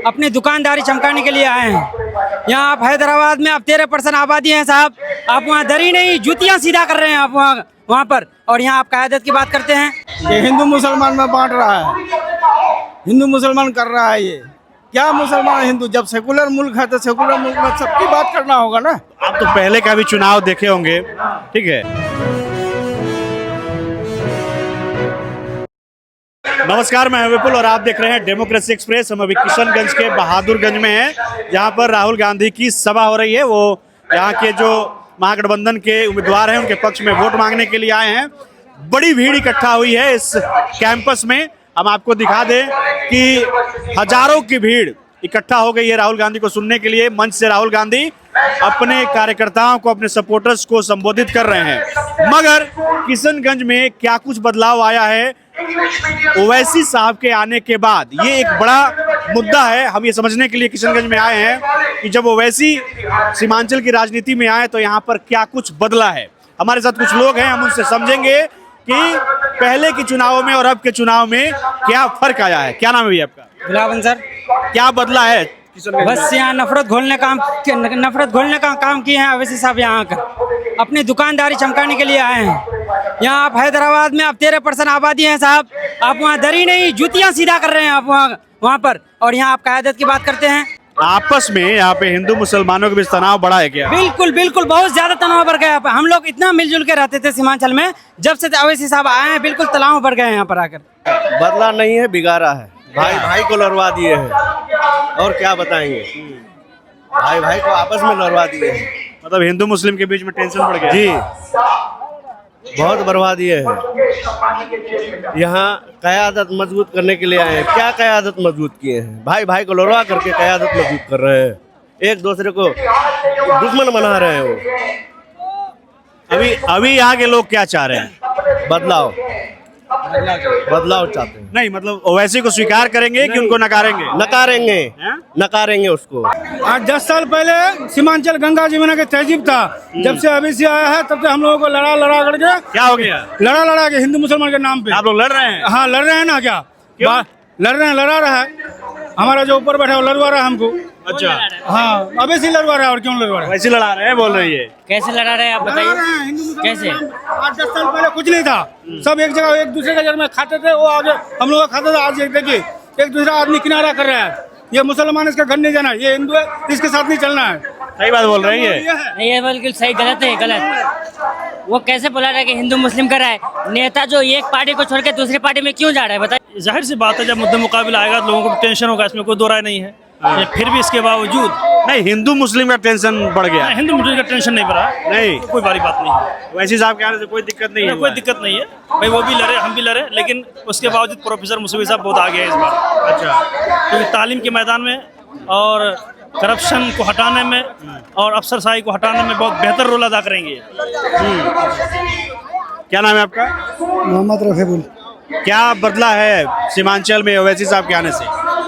अपनी दुकानदारी चमकाने के लिए आए हैं। यहाँ आप हैदराबाद में अब 13% आबादी है साहब, आप वहाँ दरी नहीं जूतियाँ सीधा कर रहे हैं आप वहाँ पर, और यहाँ आप क़यादत की बात करते हैं। ये हिंदू मुसलमान में बांट रहा है, हिंदू मुसलमान कर रहा है। ये क्या मुसलमान हिंदू, जब सेकुलर मुल्क है तो सेकुलर मुल्क में सबकी बात करना होगा ना। आप तो पहले का भी चुनाव देखे होंगे, ठीक है। नमस्कार, मैं विपुल और आप देख रहे हैं डेमोक्रेसी एक्सप्रेस। हम अभी किशनगंज के बहादुरगंज में हैं, जहां पर राहुल गांधी की सभा हो रही है। वो यहाँ के जो महागठबंधन के उम्मीदवार हैं उनके पक्ष में वोट मांगने के लिए आए हैं। बड़ी भीड़ इकट्ठा हुई है इस कैंपस में। हम आपको दिखा दें कि हजारों की भीड़ इकट्ठा हो गई है राहुल गांधी को सुनने के लिए। मंच से राहुल गांधी अपने कार्यकर्ताओं को, अपने सपोर्टर्स को संबोधित कर रहे हैं। मगर किशनगंज में क्या कुछ बदलाव आया है ओवैसी साहब के आने के बाद, ये एक बड़ा मुद्दा है। हम ये समझने के लिए किशनगंज में आए हैं कि जब ओवैसी सीमांचल की राजनीति में आए तो यहाँ पर क्या कुछ बदला है। हमारे साथ कुछ लोग हैं, हम उनसे समझेंगे कि पहले के चुनाव में और अब के चुनाव में क्या फर्क आया है। क्या नाम है भैया आपका? गुलाबन सर। क्या बदला है? बस यहाँ नफरत घोलने का काम किए हैं ओवैसी साहब। यहाँ आकर अपनी दुकानदारी चमकाने के लिए आए हैं। यहाँ आप हैदराबाद में अब 13% आबादी है साहब, आप वहाँ दरी नहीं जूतियाँ सीधा कर रहे हैं आप वहाँ पर, और यहाँ आप क़यादत की बात करते हैं। आपस में यहाँ पे हिंदू मुसलमानों के बीच तनाव बढ़ा है क्या? बिल्कुल बिल्कुल, बहुत ज्यादा तनाव बढ़ गया। हम लोग इतना मिलजुल के रहते थे सीमांचल में, जब से ओवैसी साहब आए हैं बिल्कुल तनाव बढ़ गए यहाँ पर आकर। बदला नहीं है, बिगाड़ा है। भाई भाई को लड़वा दिए हैं, और क्या बताएंगे। भाई भाई को आपस में लड़वा दिए हैं। मतलब हिंदू मुस्लिम के बीच में टेंशन बढ़ गया जी, बहुत बर्बाद दिए हैं। यहाँ क़यादत मजबूत करने के लिए आए हैं। क्या क़यादत मजबूत किए हैं? भाई भाई को लड़वा करके क़यादत मजबूत कर रहे हैं, एक दूसरे को दुश्मन बना रहे हैं। वो अभी यहाँ के लोग क्या चाह रहे हैं? बदलाव चाहते हैं। नहीं, मतलब ओवैसी को स्वीकार करेंगे कि उनको नकारेंगे? नकारेंगे उसको। आज 10 साल पहले सीमांचल गंगा जमुना के तहजीब था। जब से अभी से आया है तब से हम लोगों को लड़ा करके क्या हो गया? लड़ा के हिंदू मुसलमान के नाम पे आप लोग लड़ रहे हैं? हाँ, लड़ रहे हैं ना। क्या लड़ा रहा है? हमारा जो ऊपर बैठा है वो लड़वा रहा है हमको। अच्छा, हाँ, अभी से लड़वा रहा है। और क्यों लड़वा रहा है? वैसे लड़ा रहे हैं, बोल रही है। कैसे लड़ा रहे हैं आप बताइए? कैसे? 8-10 साल पहले कुछ नहीं था, सब एक जगह एक दूसरे के घर में खाते थे। वो आगे हम लोग खाते थे। आज देखिए एक दूसरा आदमी किनारा कर रहा है। ये मुसलमान इसका घर नहीं जाना, ये हिंदू है इसके साथ नहीं चलना है। सही बात बोल रही है। नहीं, ये बिल्कुल सही, गलत है, गलत। वो कैसे बोला रहा है कि हिंदू मुस्लिम कर रहा है? नेता जो एक पार्टी को छोड़ के दूसरी पार्टी में क्यों जा रहा है बताइए? जाहिर सी बात है, जब मुद्दे मुकाबला आएगा तो लोगों को टेंशन होगा, इसमें कोई दो राय नहीं है। फिर भी इसके बावजूद नहीं, हिंदू मुस्लिम का टेंशन बढ़ गया। हिंदू मुस्लिम का टेंशन नहीं बढ़ा, नहीं, कोई बड़ी बात नहीं है। वैसी साहब के आने से कोई दिक्कत नहीं है? कोई दिक्कत नहीं है भाई, वो भी लड़े, हम भी लड़े, लेकिन उसके बावजूद प्रोफेसर मुसवी साहब बहुत आगे हैं इस बार। अच्छा, क्योंकि तालीम के मैदान में और करप्शन को हटाने में और अफसरशाही को हटाने में बहुत बेहतर रोल अदा करेंगे। क्या नाम है आपका? मोहम्मद रफीकुल। क्या बदला है सीमांचल में ओवैसी साहब के आने से?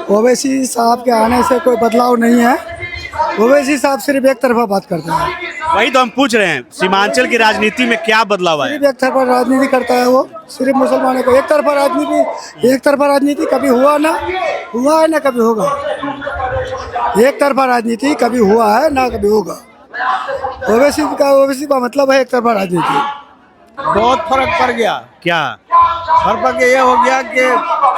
ओवैसी साहब के आने से कोई बदलाव नहीं है। ओवैसी साहब सिर्फ एक तरफा बात करते हैं। वही तो हम पूछ रहे हैं, सीमांचल की राजनीति में क्या बदलाव है? सिर्फ एक तरफा राजनीति करता है वो, सिर्फ मुसलमानों को। एक तरफा राजनीति कभी हुआ है ना कभी होगा। एक तरफा राजनीति कभी हुआ है ना कभी होगा। ओवैसी का मतलब है एक तरफा राजनीति। बहुत फर्क पड़ गया। क्या फर्क ये हो गया कि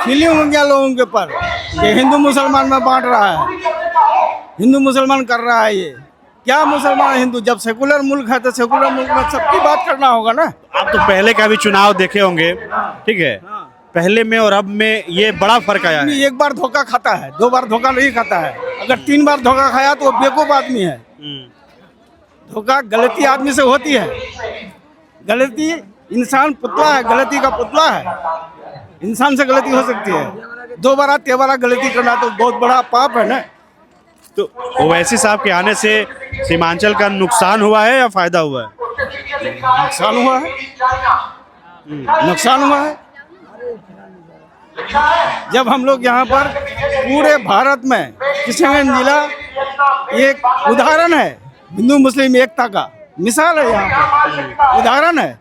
फीलिंग हो गया लोगों के पर कि हिंदू मुसलमान में बांट रहा है, हिंदू मुसलमान कर रहा है। ये क्या मुसलमान हिंदू, जब सेकुलर मुल्क है तो सेकुलर मुल्क में सबकी बात करना होगा ना। आप तो पहले का भी चुनाव देखे होंगे, ठीक है। पहले में और अब में ये बड़ा फर्क आया है। एक बार धोखा खाता है, 2 बार धोखा नहीं खाता है। अगर 3 बार धोखा खाया तो वो बेवकूफ आदमी है। धोखा गलती आदमी से होती है। गलती इंसान पुतला है, गलती का पुतला है। इंसान से गलती हो सकती है, 2 बार 3 बार गलती करना तो बहुत बड़ा पाप है ना। तो ओवैसी साहब के आने से सीमांचल का नुकसान हुआ है या फायदा हुआ है? नुकसान हुआ है, नुकसान हुआ है। जब हम लोग यहाँ पर पूरे भारत में किशनगंज जिला एक उदाहरण है हिंदू मुस्लिम एकता का, मिसाल है। यहाँ पर उदाहरण है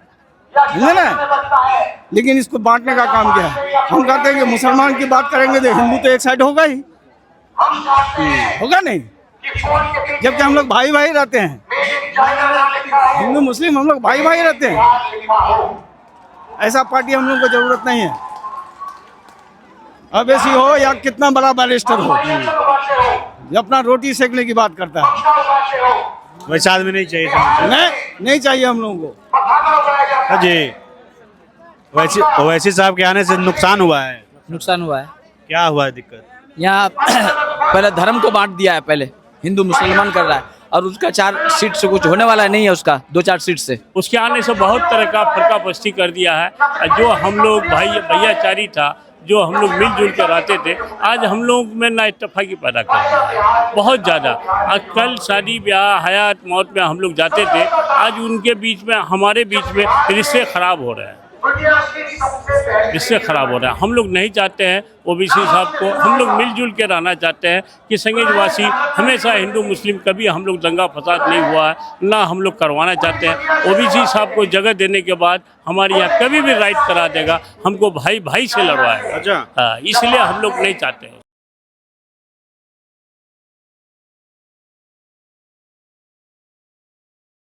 ना, लेकिन इसको बांटने का काम किया है। हम कहते हैं कि मुसलमान की बात करेंगे तो हिंदू तो एक साइड होगा ही। होगा नहीं, जबकि हम लोग भाई भाई रहते हैं, हिंदू मुस्लिम हम लोग भाई भाई रहते हैं। ऐसा पार्टी हम लोग को जरूरत नहीं है। अवैसी हो या कितना बड़ा बैरिस्टर हो, जो अपना रोटी सेकने की बात करता है, वैसे आदमी नहीं चाहिए। नहीं चाहिए हम लोगों को। हाँ जी, ओवैसी साहब के आने से नुकसान हुआ है। नुकसान हुआ है। क्या हुआ है दिक्कत? यहाँ पहले धर्म को बांट दिया है, पहले हिंदू मुसलमान कर रहा है, और उसका 4 सीट से कुछ होने वाला नहीं है, उसका 2-4 सीट से। उसके आने से बहुत तरह का फरकापस्ती कर दिया है। जो हम लोग भैयाचारी था, जो हम लोग मिलजुल कर रहते थे, आज हम लोग में ना इत्तेफाकी पैदा कर दिया है बहुत ज़्यादा। कल शादी ब्याह हयात मौत में हम लोग जाते थे, आज उनके बीच में हमारे बीच में रिश्ते ख़राब हो रहे हैं, रिश्ते ख़राब हो रहे हैं। हम लोग नहीं चाहते हैं ओबीसी साहब को, हम लोग मिलजुल के रहना चाहते हैं कि संगीतवासी हमेशा हिंदू मुस्लिम कभी हम लोग दंगा फसाद नहीं हुआ है, ना हम लोग करवाना चाहते हैं। ओबीसी साहब को जगह देने के बाद हमारे यहाँ कभी भी राइट करा देगा, हमको भाई भाई से लड़वाएगा। अच्छा, हाँ, इसलिए हम लोग नहीं चाहते हैं।